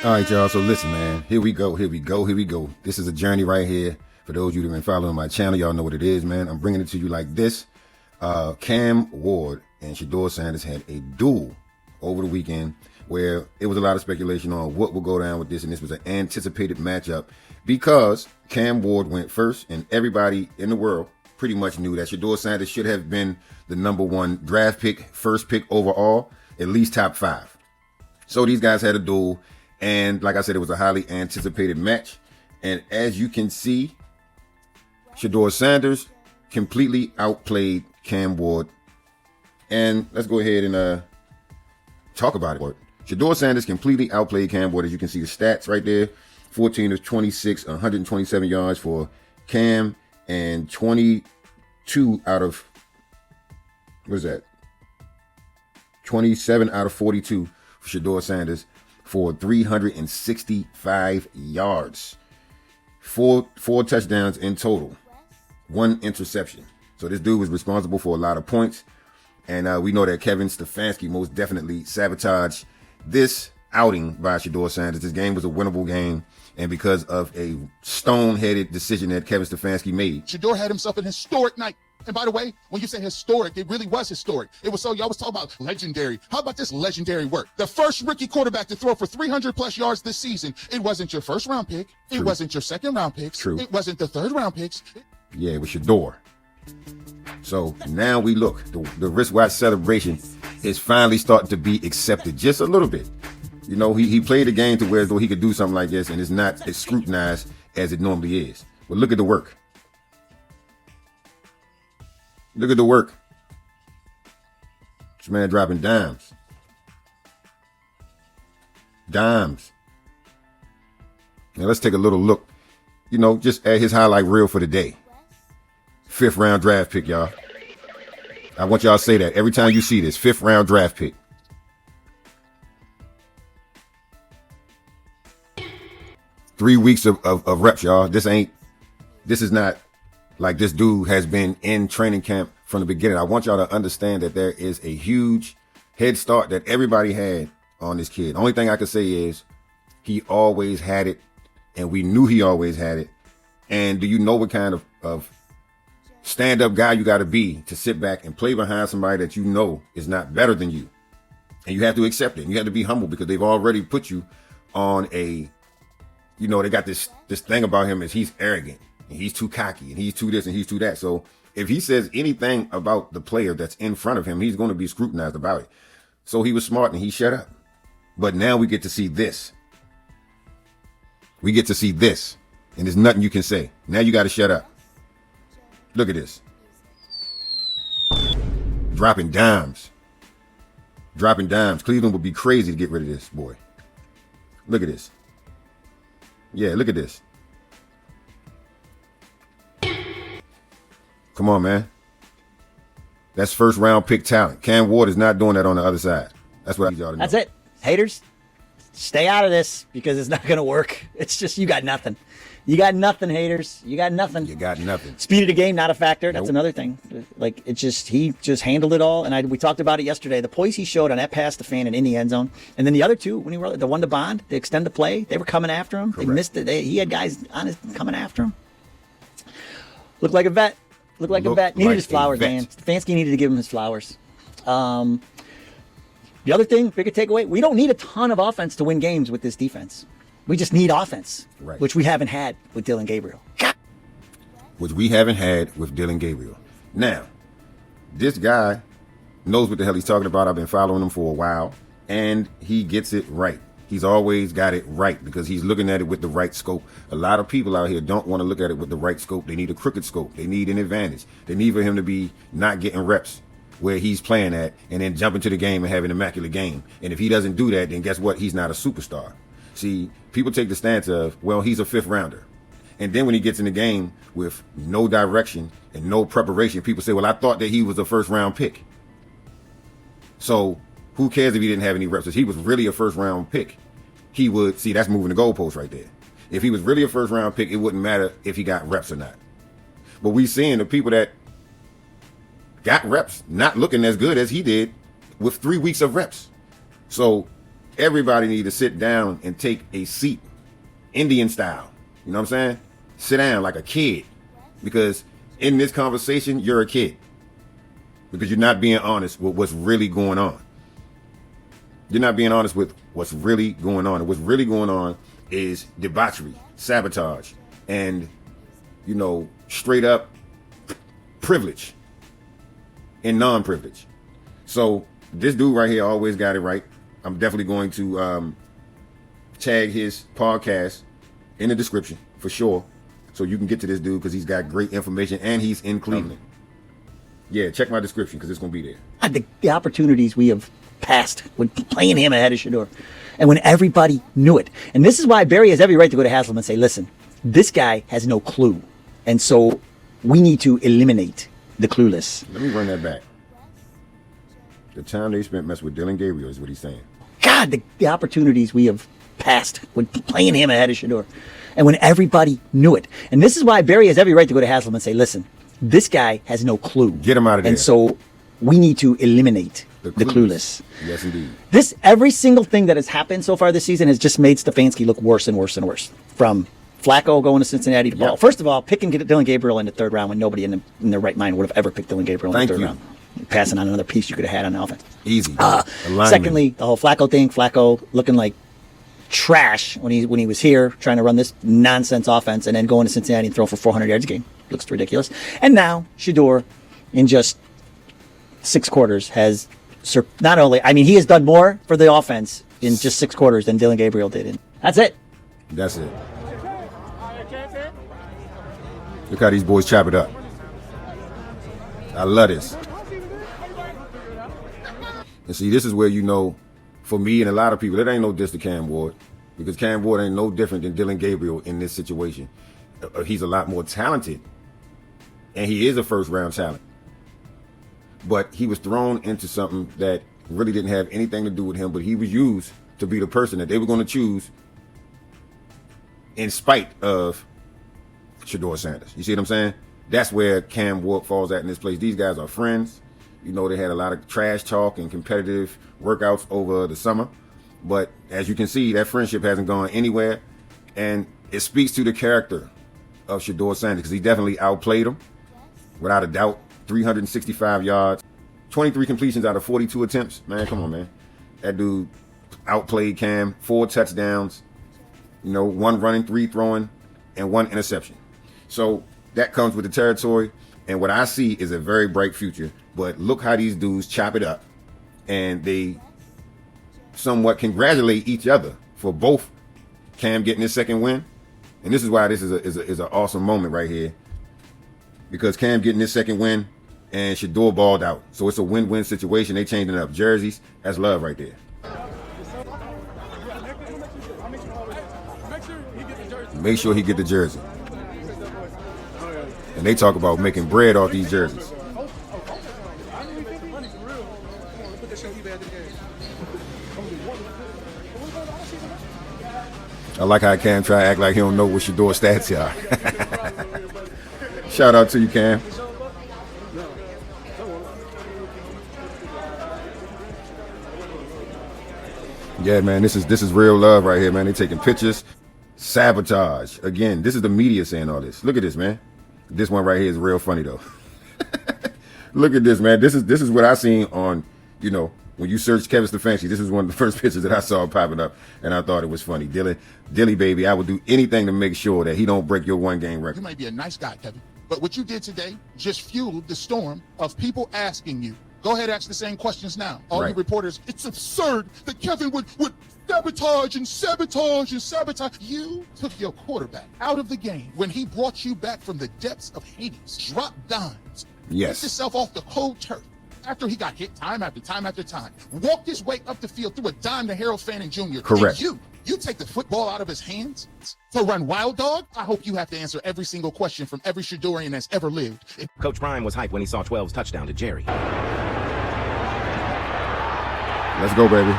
All right, y'all. So listen, man. Here we go. This is a journey right here. For those of you that have been following my channel, y'all know what it is, man. I'm bringing it to you like this. Cam Ward and Shedeur Sanders had a duel over the weekend where it was a lot of speculation on what will go down with this, and this was an anticipated matchup because Cam Ward went first, and everybody in the world pretty much knew that Shedeur Sanders should have been the #1 draft pick, first pick overall, at least top 5. So these guys had a duel. And like I said, it was a highly anticipated match. And as you can see, Shedeur Sanders completely outplayed Cam Ward. And let's go ahead and talk about it. Shedeur Sanders completely outplayed Cam Ward. As you can see the stats right there. 14 of 26, 127 yards for Cam, and 22 out of, what is that? 27 out of 42 for Shedeur Sanders for 365 yards. Four touchdowns in total, 1 interception. So this dude was responsible for a lot of points. And we know that Kevin Stefanski most definitely sabotaged this outing by Shedeur Sanders. This game was a winnable game. And because of a stone-headed decision that Kevin Stefanski made. Shedeur had himself an historic night. And by the way, when you say historic, it really was historic. It was so, y'all was talking about legendary. How about this legendary work? The first rookie quarterback to throw for 300 plus yards this season. It wasn't your first round pick. It True. wasn't your second round picks. True. It wasn't the third round picks. Yeah, it was Shedeur. So now we look, the wristwatch celebration is finally starting to be accepted just a little bit. You know, he played the game to where as though he could do something like this, and it's not as scrutinized as it normally is. But look at the work. Look at the work. This man dropping dimes. Dimes. Now let's take a little look, you know, just at his highlight reel for the day. 5th round draft pick, y'all. I want y'all to say that every time you see this. 5th round draft pick. Three weeks of reps, y'all. This is not like this dude has been in training camp from the beginning. I want y'all to understand that there is a huge head start that everybody had on this kid. Only thing I can say is he always had it, and we knew he always had it. And do you know what kind of stand-up guy you got to be to sit back and play behind somebody that you know is not better than you? And you have to accept it. And you have to be humble because they've already put you on a, you know, they got this thing about him is he's arrogant and he's too cocky and he's too this and he's too that. So if he says anything about the player that's in front of him, he's going to be scrutinized about it. So he was smart and he shut up. But now we get to see this. We get to see this. And there's nothing you can say. Now you got to shut up. Look at this. Dropping dimes. Dropping dimes. Cleveland would be crazy to get rid of this boy. Look at this. Yeah, look at this. Come on, man. That's 1st round pick talent. Cam Ward is not doing that on the other side. That's what I need y'all to know. That's it. Haters, stay out of this because it's not going to work. It's just, you got nothing. You got nothing, haters. You got nothing. You got nothing. Speed of the game, not a factor. That's Nope. another thing. Like, he just handled it all. And we talked about it yesterday. The poise he showed on that pass to Fan and in the end zone. And then the other two, when he were the one to Bond, the extend the play, they were coming after him. Correct. They missed it. He had guys coming after him. Looked like a vet. Looked like a vet. Needed his flowers, man. Stefanski needed to give him his flowers. The other thing, bigger takeaway, we don't need a ton of offense to win games with this defense. We just need offense, right, which we haven't had with Dillon Gabriel. Which we haven't had with Dillon Gabriel. Now, this guy knows what the hell he's talking about. I've been following him for a while, and he gets it right. He's always got it right because he's looking at it with the right scope. A lot of people out here don't want to look at it with the right scope. They need a crooked scope. They need an advantage. They need for him to be not getting reps where he's playing at and then jump into the game and have an immaculate game. And if he doesn't do that, then guess what? He's not a superstar. See, people take the stance of, well, he's a 5th rounder. And then when he gets in the game with no direction and no preparation, people say, well, I thought that he was a 1st round pick. So who cares if he didn't have any reps? If he was really a 1st round pick, he would, see, that's moving the goalpost right there. If he was really a 1st round pick, it wouldn't matter if he got reps or not. But we seeing the people that got reps not looking as good as he did with 3 weeks of reps. So Everybody need to sit down and take a seat, Indian style. You know what I'm saying? Sit down like a kid, because in this conversation, you're a kid, because you're not being honest with what's really going on. You're not being honest with what's really going on. And what's really going on is debauchery, sabotage, and, you know, straight up privilege and non-privilege. So this dude right here always got it right. I'm definitely going to tag his podcast in the description for sure, so you can get to this dude, because he's got great information and he's in Cleveland. Yeah, check my description because it's going to be there. The opportunities we have passed when playing him ahead of Shedeur, and when everybody knew it. And this is why Barry has every right to go to Haslam and say, listen, this guy has no clue. And so we need to eliminate the clueless. Let me run that back. The time they spent messing with Dylan Gabriel is what he's saying. God, the opportunities we have passed when playing him ahead of Shedeur, and when everybody knew it. And this is why Barry has every right to go to Haslam and say, listen, this guy has no clue. Get him out of there. And so we need to eliminate the clueless. Yes, indeed. Every single thing that has happened so far this season has just made Stefanski look worse and worse and worse. From Flacco going to Cincinnati to Ball. First of all, picking Dylan Gabriel in the third round when nobody in their right mind would have ever picked Dylan Gabriel in the third round. Passing on another piece you could have had on offense. Easy. Secondly, the whole Flacco thing. Flacco looking like trash when he was here trying to run this nonsense offense, and then going to Cincinnati and throwing for 400 yards a game. Looks ridiculous. And now Shedeur, in just 6 quarters, has not only, I mean, he has done more for the offense in just 6 quarters than Dylan Gabriel did. And that's it. That's it. Look how these boys chop it up. I love this. And see, this is where, you know, for me and a lot of people, it ain't no diss to Cam Ward, because Cam Ward ain't no different than Dylan Gabriel in this situation. He's a lot more talented, and he is a first-round talent. But he was thrown into something that really didn't have anything to do with him, but he was used to be the person that they were going to choose in spite of Shedeur Sanders. You see what I'm saying? That's where Cam Ward falls at in this place. These guys are friends. You know, they had a lot of trash talk and competitive workouts over the summer. But as you can see, that friendship hasn't gone anywhere. And it speaks to the character of Shedeur Sanders, because he definitely outplayed him, without a doubt. 365 yards, 23 completions out of 42 attempts. Man, come on, man. That dude outplayed Cam. 4 touchdowns, you know, 1 running, 3 throwing, and 1 interception. So that comes with the territory. And what I see is a very bright future. But look how these dudes chop it up. And they somewhat congratulate each other for both Cam getting his second win. And this is why this is an awesome moment right here. Because Cam getting his second win and Shedeur balled out. So it's a win-win situation. They changing up jerseys. That's love right there. Make sure he get the jersey. And they talk about making bread off these jerseys. I like how Cam try to act like he don't know what Shedeur stats are. Shout out to you, Cam. Yeah, man, this is real love right here, man. They taking pictures. Sabotage. Again, this is the media saying all this. Look at this, man. This one right here is real funny though. Look at this, man. This is what I seen on, you know, when you search Kevin Stefanski. This is one of the first pictures that I saw popping up, and I thought it was funny. Dilly baby, I would do anything to make sure that he don't break your 1-game record. You might be a nice guy, Kevin, but what you did today just fueled the storm of people asking you. Go ahead, ask the same questions now. All you reporters, it's absurd that Kevin would sabotage and sabotage and sabotage. You took your quarterback out of the game when he brought you back from the depths of Hades, dropped dimes, picked yourself off the cold turf after he got hit time after time after time, walked his way up the field, threw a dime to Harold Fanning Jr. Correct. And you take the football out of his hands to run wild dog? I hope you have to answer every single question from every Shedeurian that's ever lived. Coach Prime was hyped when he saw 12's touchdown to Jerry. Let's go, baby.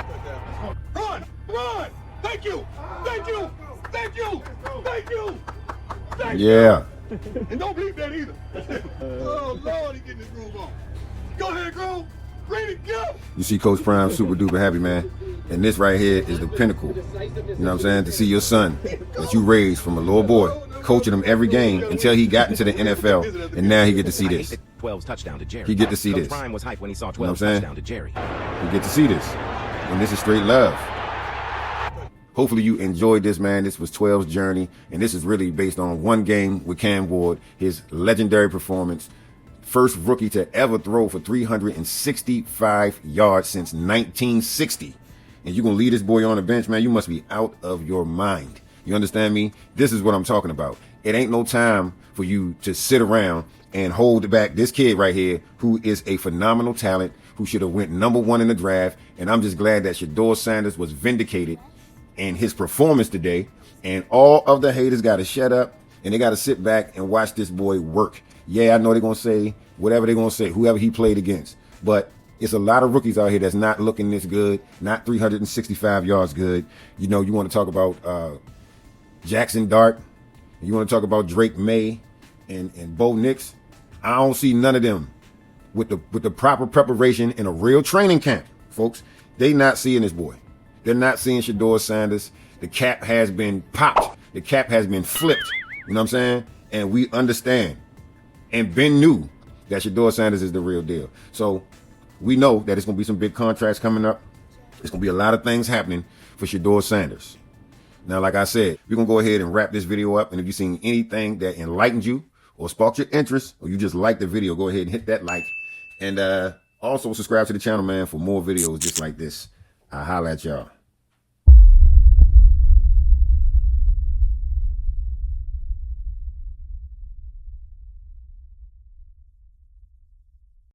Run! Thank you! Thank you! Thank you! Thank you! Thank you! Yeah. And don't believe that either. Oh, Lord, he getting his groove on. Go ahead, Groove. Ready to go. You see Coach Prime super duper happy, man. And this right here is the pinnacle. You know what I'm saying? To see your son that you raised from a little boy, coaching him every game until he got into the NFL, and now he get to see this. 12's touchdown to Jerry. He get to see Coach this. Prime was hyped when he saw You know 12's what I'm saying? touchdown to Jerry. You get to see this. And this is straight love. Hopefully you enjoyed this, man. This was 12's journey, and this is really based on one game with Cam Ward, his legendary performance. First rookie to ever throw for 365 yards since 1960. And you're going to leave this boy on the bench, man. You must be out of your mind. You understand me? This is what I'm talking about. It ain't no time for you to sit around and hold back this kid right here, who is a phenomenal talent, who should have went #1 in the draft. And I'm just glad that Shedeur Sanders was vindicated in his performance today. And all of the haters got to shut up, and they got to sit back and watch this boy work. Yeah, I know they're going to say whatever they're going to say, whoever he played against. But it's a lot of rookies out here that's not looking this good, not 365 yards good. You know, you want to talk about Jackson Dart. You want to talk about Drake May and Bo Nix. I don't see none of them with the proper preparation in a real training camp, folks. They not seeing this boy. They're not seeing Shedeur Sanders. The cap has been popped. The cap has been flipped. You know what I'm saying? And we understand. And Ben knew that Shedeur Sanders is the real deal. So we know that it's going to be some big contracts coming up. There's going to be a lot of things happening for Shedeur Sanders. Now, like I said, we're going to go ahead and wrap this video up. And if you've seen anything that enlightened you or sparked your interest, or you just liked the video, go ahead and hit that like. And also subscribe to the channel, man, for more videos just like this. I'll holla at y'all.